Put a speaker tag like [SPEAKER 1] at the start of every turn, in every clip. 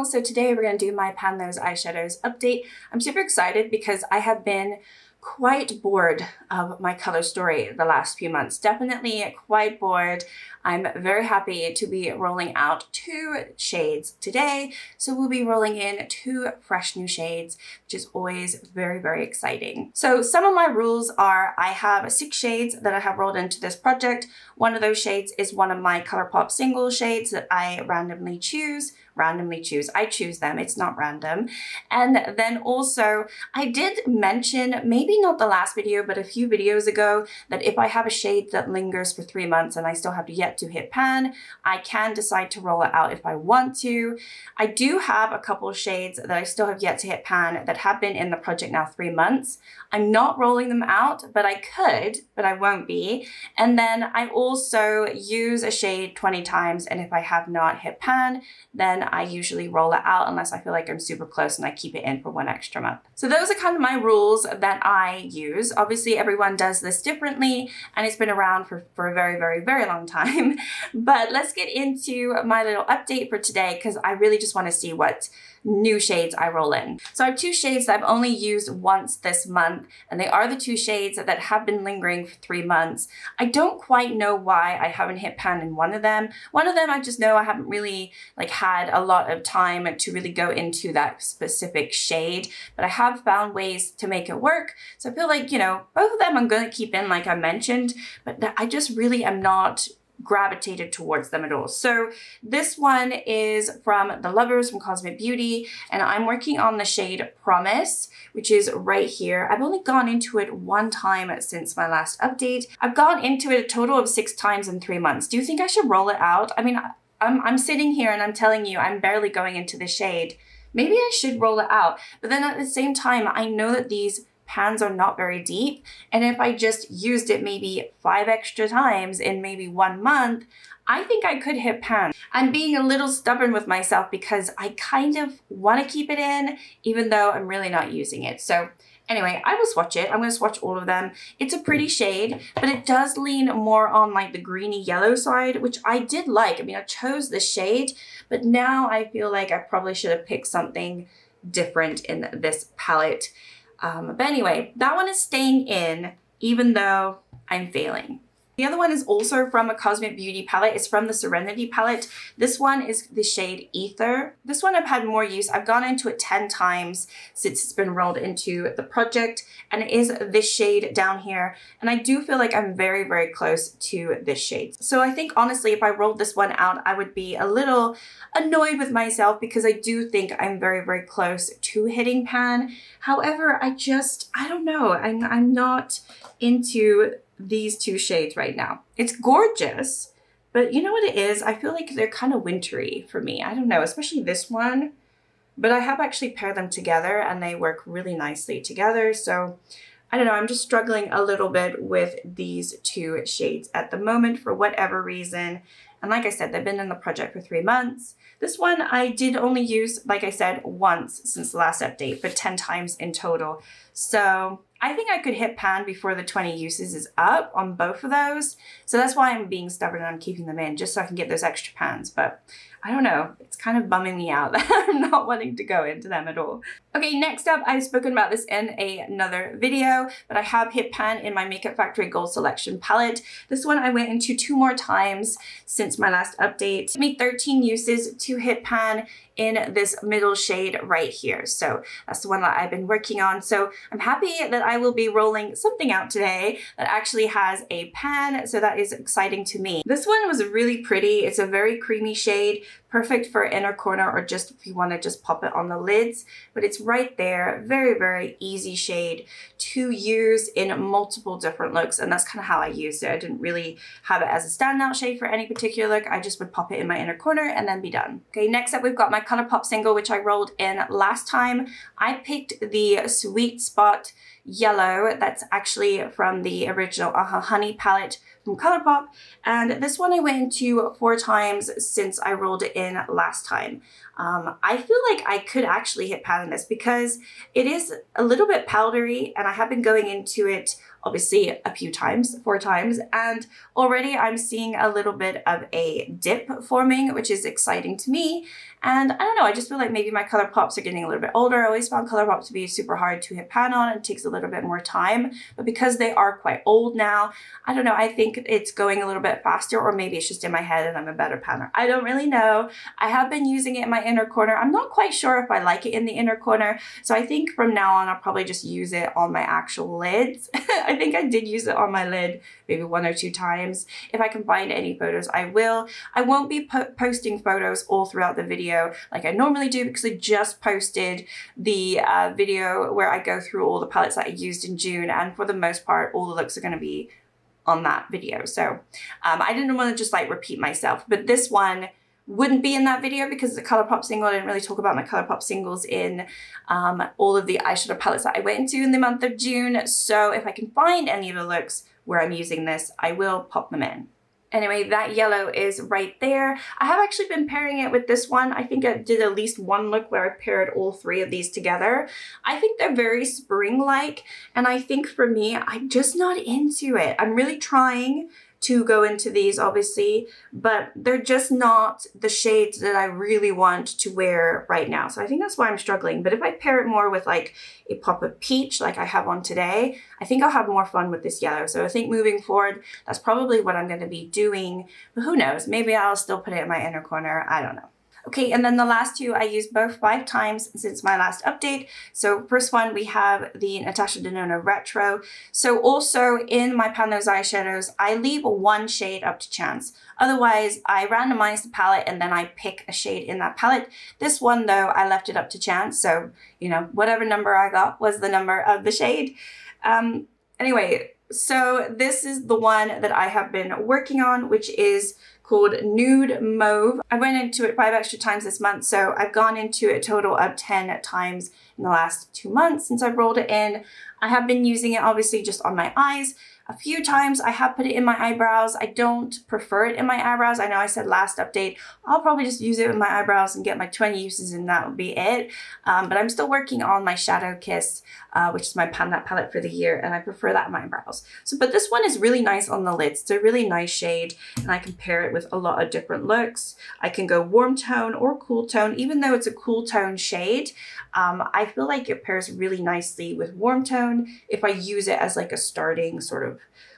[SPEAKER 1] channel. So today we're going to do my Pan Those Eyeshadows update. I'm super excited because I have been quite bored of my color story the last few months. Definitely quite bored. I'm very happy to be rolling out 2 shades today. So we'll be rolling in 2 fresh new shades, which is always very, very exciting. So some of my rules are I have 6 shades that I have rolled into this project. One of those shades is one of my Colourpop single shades that I randomly choose. I choose them, it's not random. And then also I did mention, maybe not the last video, but a few videos ago, that if I have a shade that lingers for 3 months and I still have yet to hit pan, I can decide to roll it out if I want to. I do have a couple of shades that I still have yet to hit pan that have been in the project now 3 months. I'm not rolling them out, but I could, but I won't be. And then I also use a shade 20 times, and if I have not hit pan, then I usually roll it out unless I feel like I'm super close and I keep it in for 1 extra month. So those are kind of my rules that I use. Obviously everyone does this differently and it's been around for a very, very, very long time. But let's get into my little update for today because I really just want to see what new shades I roll in. So I have 2 shades that I've only used once this month, and they are the 2 shades that have been lingering for 3 months. I don't quite know why I haven't hit pan in one of them. One of them I just know I haven't really had a lot of time to really go into that specific shade, but I have found ways to make it work. So I feel like, you know, both of them I'm going to keep in like I mentioned, but I just really am not gravitated towards them at all. So this one is from The Lovers from Cosmic Beauty, and I'm working on the shade Promise, which is right here. I've only gone into it 1 time since my last update. I've gone into it a total of 6 times in 3 months. Do you think I should roll it out? I mean, I'm sitting here and I'm telling you I'm barely going into the shade. Maybe I should roll it out. But then at the same time, I know that these pans are not very deep, and if I just used it maybe 5 extra times in maybe 1 month, I think I could hit pan. I'm being a little stubborn with myself because I kind of want to keep it in even though I'm really not using it. So anyway, I will swatch it. I'm going to swatch all of them. It's a pretty shade, but it does lean more on like the greeny yellow side, which I did like. I mean, I chose this shade, but now I feel like I probably should have picked something different in this palette. But anyway, that one is staying in even though I'm failing. The other one is also from a Cosmic Beauty palette. It's from the Serenity palette. This one is the shade Ether. This one I've had more use. I've gone into it 10 times since it's been rolled into the project, and it is this shade down here. And I do feel like I'm very, very close to this shade. So I think honestly, if I rolled this one out, I would be a little annoyed with myself because I do think I'm very, very close to hitting pan. However, I don't know. I'm not into these 2 shades right now. It's gorgeous, but you know what it is? I feel like they're kind of wintry for me. I don't know, especially this one, but I have actually paired them together and they work really nicely together. So I don't know, I'm just struggling a little bit with these 2 shades at the moment for whatever reason. And like I said, they've been in the project for 3 months. This one I did only use, like I said, once since the last update, but 10 times in total. So I think I could hit pan before the 20 uses is up on both of those. So that's why I'm being stubborn and I'm keeping them in, just so I can get those extra pans. But I don't know, it's kind of bumming me out that I'm not wanting to go into them at all. Okay, next up, I've spoken about this in another video, but I have hit pan in my Makeup Factory Gold Selection palette. This one I went into 2 more times since my last update. It made 13 uses to hit pan in this middle shade right here. So that's the one that I've been working on. So I'm happy that I will be rolling something out today that actually has a pan. So that is exciting to me. This one was really pretty. It's a very creamy shade, perfect for inner corner or just if you want to just pop it on the lids, but it's right there. Very, very easy shade to use in multiple different looks. And that's kind of how I used it. I didn't really have it as a standout shade for any particular look. I just would pop it in my inner corner and then be done. Okay, next up we've got my Colourpop single, which I rolled in last time. I picked the Sweet Spot Yellow. That's actually from the original Honey palette from Colourpop, and this one I went into 4 times since I rolled it in last time. I feel like I could actually hit pan in this because it is a little bit powdery, and I have been going into it obviously a few times, 4 times, and already I'm seeing a little bit of a dip forming, which is exciting to me. And I don't know, I just feel like maybe my Colourpops are getting a little bit older. I always found Colourpop to be super hard to hit pan on. It takes a little bit more time, but because they are quite old now, I don't know, I think it's going a little bit faster, or maybe it's just in my head and I'm a better panner. I don't really know. I have been using it in my inner corner. I'm not quite sure if I like it in the inner corner, so I think from now on I'll probably just use it on my actual lids. I think I did use it on my lid maybe 1 or 2 times. If I can find any photos, I will. I won't be posting photos all throughout the video like I normally do, because I just posted the video where I go through all the palettes that I used in June, and for the most part all the looks are going to be on that video. So I didn't want to just like repeat myself, but this one wouldn't be in that video because it's a Colourpop single. I didn't really talk about my Colourpop singles in all of the eyeshadow palettes that I went into in the month of June. So if I can find any of the looks where I'm using this, I will pop them in. Anyway, that yellow is right there. I have actually been pairing it with this one. I think I did at least one look where I paired all 3 of these together. I think they're very spring-like, and I think for me, I'm just not into it. I'm really trying to go into these, obviously, but they're just not the shades that I really want to wear right now. So I think that's why I'm struggling. But if I pair it more with like a pop of peach like I have on today, I think I'll have more fun with this yellow. So I think moving forward, that's probably what I'm going to be doing. But who knows? Maybe I'll still put it in my inner corner. I don't know. Okay, and then the last 2 I used both 5 times since my last update. So first one, we have the Natasha Denona Retro. So also in my Pan Those Eyeshadows, I leave 1 shade up to chance. Otherwise, I randomize the palette and then I pick a shade in that palette. This one though, I left it up to chance. So, you know, whatever number I got was the number of the shade. Anyway, so this is the one that I have been working on, which is called Nude Mauve. I went into it 5 extra times this month, so I've gone into it a total of 10 times in the last 2 months since I've rolled it in. I have been using it obviously just on my eyes. A few times I have put it in my eyebrows. I don't prefer it in my eyebrows. I know I said last update, I'll probably just use it in my eyebrows and get my 20 uses and that will be it. But I'm still working on my Shadow Kiss, which is my Pan That palette for the year, and I prefer that in my eyebrows. So, but this one is really nice on the lids. It's a really nice shade, and I can pair it with a lot of different looks. I can go warm tone or cool tone. Even though it's a cool tone shade, I feel like it pairs really nicely with warm tone if I use it as like a starting sort of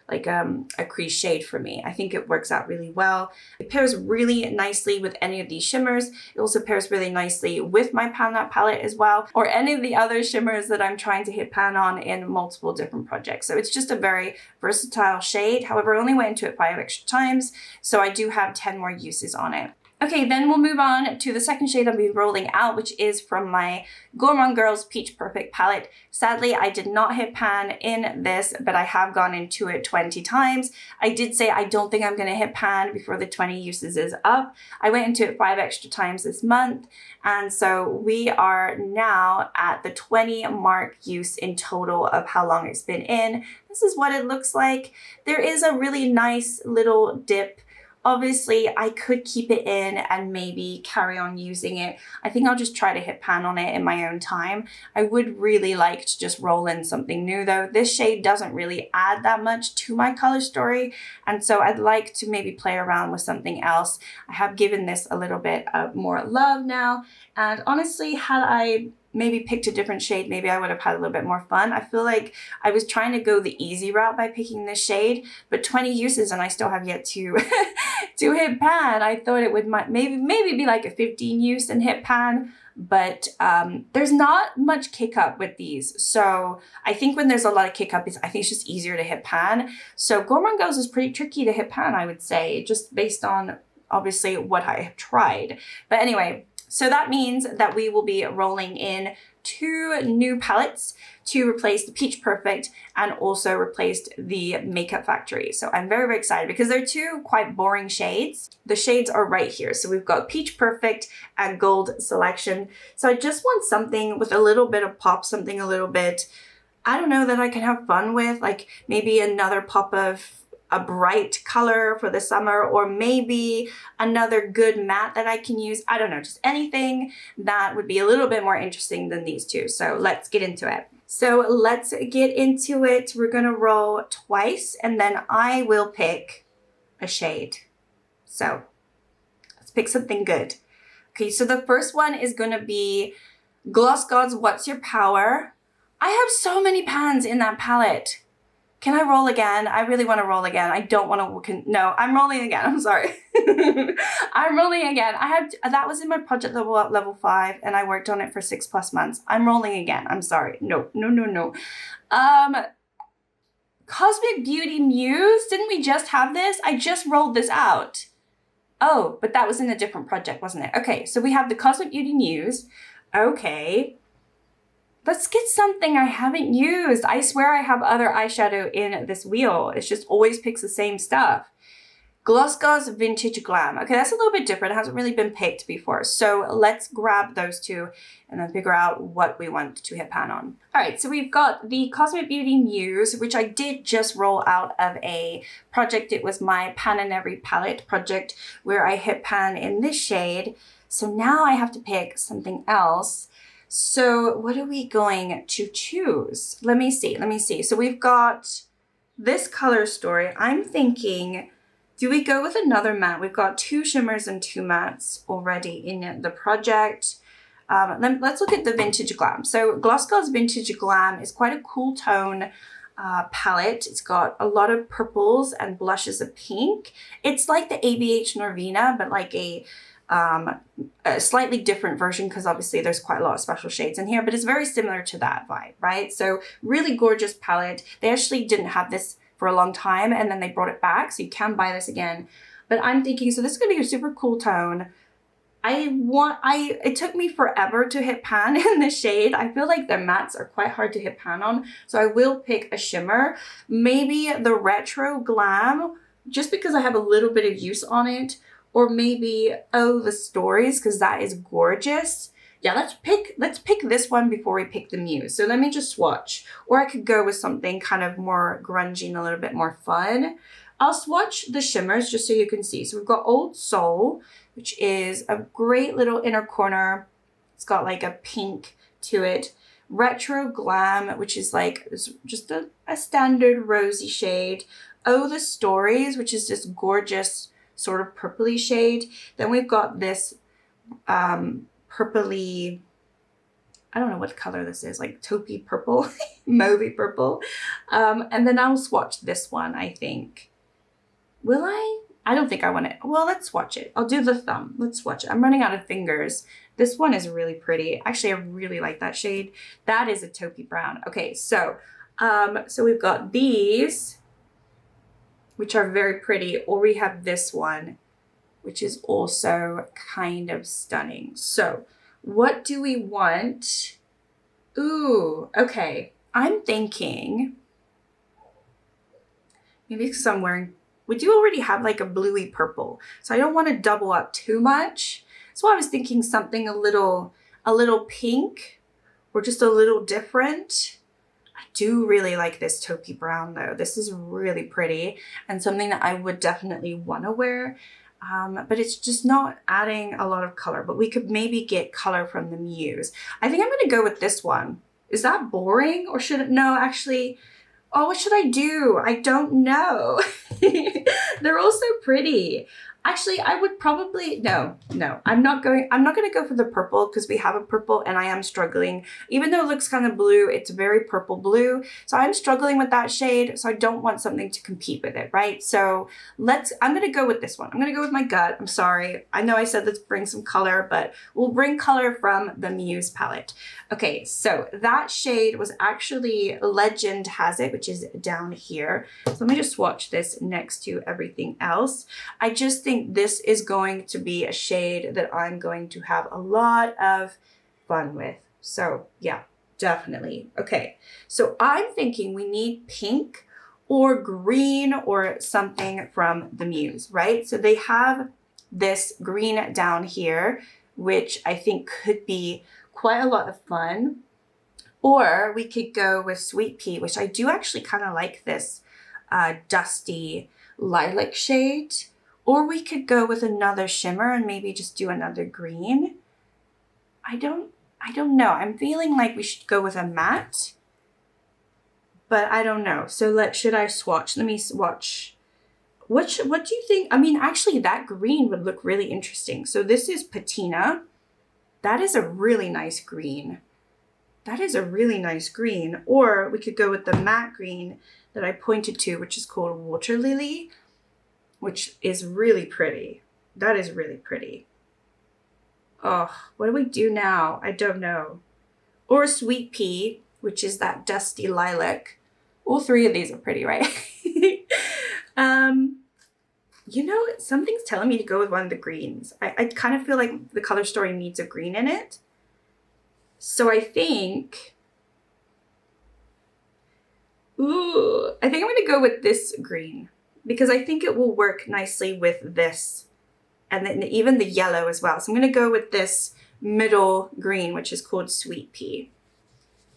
[SPEAKER 1] like a crease shade for me. I think it works out really well. It pairs really nicely with any of these shimmers. It also pairs really nicely with my Pan That palette as well, or any of the other shimmers that I'm trying to hit pan on in multiple different projects. So it's just a very versatile shade. However, I only went into it 5 extra times, so I do have 10 more uses on it. Okay, then we'll move on to the second shade I'll be rolling out, which is from my Gorman Girls Peach Perfect palette. Sadly, I did not hit pan in this, but I have gone into it 20 times. I did say I don't think I'm going to hit pan before the 20 uses is up. I went into it 5 extra times this month, and so we are now at the 20 mark use in total of how long it's been in. This is what it looks like. There is a really nice little dip. Obviously, I could keep it in and maybe carry on using it. I think I'll just try to hit pan on it in my own time. I would really like to just roll in something new though. This shade doesn't really add that much to my color story, and so I'd like to maybe play around with something else. I have given this a little bit of more love now, and honestly, had I maybe picked a different shade, maybe I would have had a little bit more fun. I feel like I was trying to go the easy route by picking this shade, but 20 uses and I still have yet to to hit pan. I thought it would maybe be like a 15 use and hit pan, but there's not much kick up with these. So I think when there's a lot of kick up, I think it's just easier to hit pan. So Gorman Girls is pretty tricky to hit pan, I would say, just based on obviously what I have tried. But anyway, so that means that we will be rolling in 2 new palettes to replace the Peach Perfect and also replaced the Makeup Factory. So I'm very, very excited because they're 2 quite boring shades. The shades are right here. So we've got Peach Perfect and Gold Selection. So I just want something with a little bit of pop, something a little bit, I don't know, that I can have fun with, like maybe another pop of a bright color for the summer, or maybe another good matte that I can use. I don't know, just anything that would be a little bit more interesting than these two. So let's get into it. So let's get into it. We're gonna roll twice and then I will pick a shade. So let's pick something good. Okay, so the first one is gonna be Gloss Gods What's Your Power? I have so many pans in that palette. Can I roll again? I really want to roll again. I don't want to, no, I'm rolling again. I'm sorry. I'm rolling again. That was in my project level 5 and I worked on it for 6+ months. I'm rolling again. I'm sorry. No. Cosmic Beauty Muse, didn't we just have this? I just rolled this out. Oh, but that was in a different project, wasn't it? Okay, so we have the Cosmic Beauty Muse. Okay. Let's get something I haven't used. I swear I have other eyeshadow in this wheel. It just always picks the same stuff. Gloss Gods Vintage Glam. Okay, that's a little bit different. It hasn't really been picked before. So let's grab those two and then figure out what we want to hit pan on. All right, so we've got the Cosmic Beauty Muse, which I did just roll out of a project. It was my Pan and Every palette project where I hit pan in this shade. So now I have to pick something else. So what are we going to choose? Let me see. So we've got this color story. I'm thinking, do we go with another matte? We've got 2 shimmers and 2 mattes already in the project. Let's look at the Vintage Glam. So Gloss Gods Vintage Glam is quite a cool tone palette. It's got a lot of purples and blushes of pink. It's like the ABH Norvina, but like a slightly different version because obviously there's quite a lot of special shades in here, but it's very similar to that vibe, right? So really gorgeous palette. They actually didn't have this for a long time and then they brought it back, so you can buy this again. But I'm thinking, so this is gonna be a super cool tone. It took me forever to hit pan in this shade. I feel like the mattes are quite hard to hit pan on, so I will pick a shimmer. Maybe the Retro Glam, just because I have a little bit of use on it. Or maybe, oh, the Stories, because that is gorgeous. Yeah, let's pick this one before we pick the Muse. So let me just swatch. Or I could go with something kind of more grungy and a little bit more fun. I'll swatch the shimmers just so you can see. So we've got Old Soul, which is a great little inner corner. It's got like a pink to it. Retro Glam, which is like just a standard rosy shade. Oh, the Stories, which is this gorgeous sort of purpley shade. Then we've got this purpley, I don't know what color this is, like taupey purple, mauvey purple. And then I'll swatch this one, I think. Will I? I don't think I want it. Well, let's swatch it. I'll do the thumb. Let's swatch it. I'm running out of fingers. This one is really pretty. Actually, I really like that shade. That is a taupey brown. Okay, so we've got these, which are very pretty, or we have this one, which is also kind of stunning. So what do we want? Ooh, okay. I'm thinking, maybe because I'm wearing, we do already have like a bluey purple, so I don't want to double up too much. So I was thinking something a little pink or just a little different. I do really like this taupey brown though. This is really pretty and something that I would definitely want to wear. But it's just not adding a lot of color, but we could maybe get color from the Muse. I think I'm going to go with this one. Is that boring or should it? No, actually, oh, what should I do? I don't know. They're all so pretty. Actually, I would probably, no, I'm not going to go for the purple because we have a purple and I am struggling. Even though it looks kind of blue, it's very purple blue. So I'm struggling with that shade. So I don't want something to compete with it, right? So I'm going to go with this one. I'm going to go with my gut. I'm sorry. I know I said let's bring some color, but we'll bring color from the Muse palette. Okay, so that shade was actually Legend Has It, which is down here. So let me just swatch this next to everything else. I just think this is going to be a shade that I'm going to have a lot of fun with. So yeah, definitely. Okay, so I'm thinking we need pink or green or something from the Muse, right? So they have this green down here, which I think could be quite a lot of fun. Or we could go with Sweet Pea, which I do actually kind of like this dusty lilac shade, or we could go with another shimmer and maybe just do another green. I don't know. I'm feeling like we should go with a matte, but I don't know. So should I swatch? Let me swatch. What do you think? I mean, actually that green would look really interesting. So this is patina. That is a really nice green. That is a really nice green. Or we could go with the matte green that I pointed to, which is called Water Lily, which is really pretty. That is really pretty. Oh, what do we do now? I don't know. Or Sweet Pea, which is that dusty lilac. All three of these are pretty, right? You know, something's telling me to go with one of the greens. I kind of feel like the color story needs a green in it. So I think, I think I'm gonna go with this green because I think it will work nicely with this and then even the yellow as well. So I'm gonna go with this middle green, which is called Sweet Pea.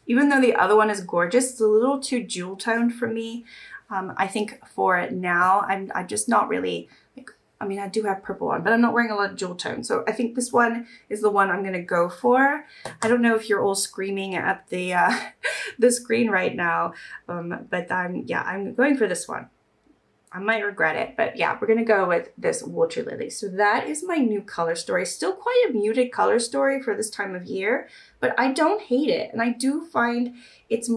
[SPEAKER 1] Even though the other one is gorgeous, it's a little too jewel toned for me. I think for now, I'm just not really, like, I mean, I do have purple on, but I'm not wearing a lot of jewel tone. So I think this one is the one I'm gonna go for. I don't know if you're all screaming at the the screen right now, but I'm going for this one. I might regret it, but yeah, we're gonna go with this Water Lily. So that is my new color story. Still quite a muted color story for this time of year, but I don't hate it. And I do find it's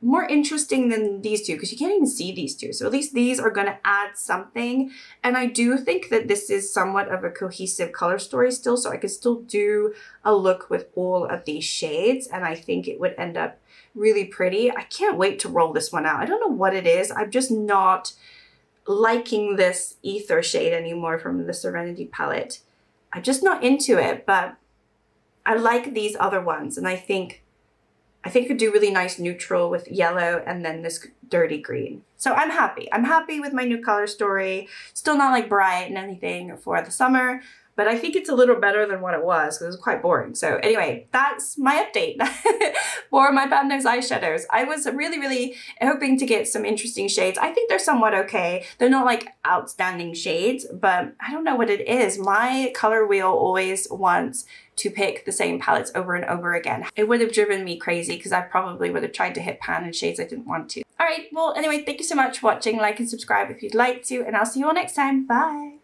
[SPEAKER 1] more interesting than these two because you can't even see these two. So at least these are gonna add something. And I do think that this is somewhat of a cohesive color story still, so I could still do a look with all of these shades. And I think it would end up really pretty. I can't wait to roll this one out. I don't know what it is. I'm just not liking this ether shade anymore from the Serenity palette. I'm just not into it, but I like these other ones, and I think I could do really nice neutral with yellow and then this dirty green. So I'm happy. I'm happy with my new color story. Still not like bright and anything for the summer, but I think it's a little better than what it was because it was quite boring. So anyway, that's my update for my Pan Nose eyeshadows. I was really hoping to get some interesting shades. I think they're somewhat okay. They're not like outstanding shades, but I don't know what it is. My color wheel always wants to pick the same palettes over and over again. It would have driven me crazy because I probably would have tried to hit pan in shades I didn't want to. All right, well, anyway, thank you so much for watching. Like and subscribe if you'd like to, and I'll see you all next time. Bye.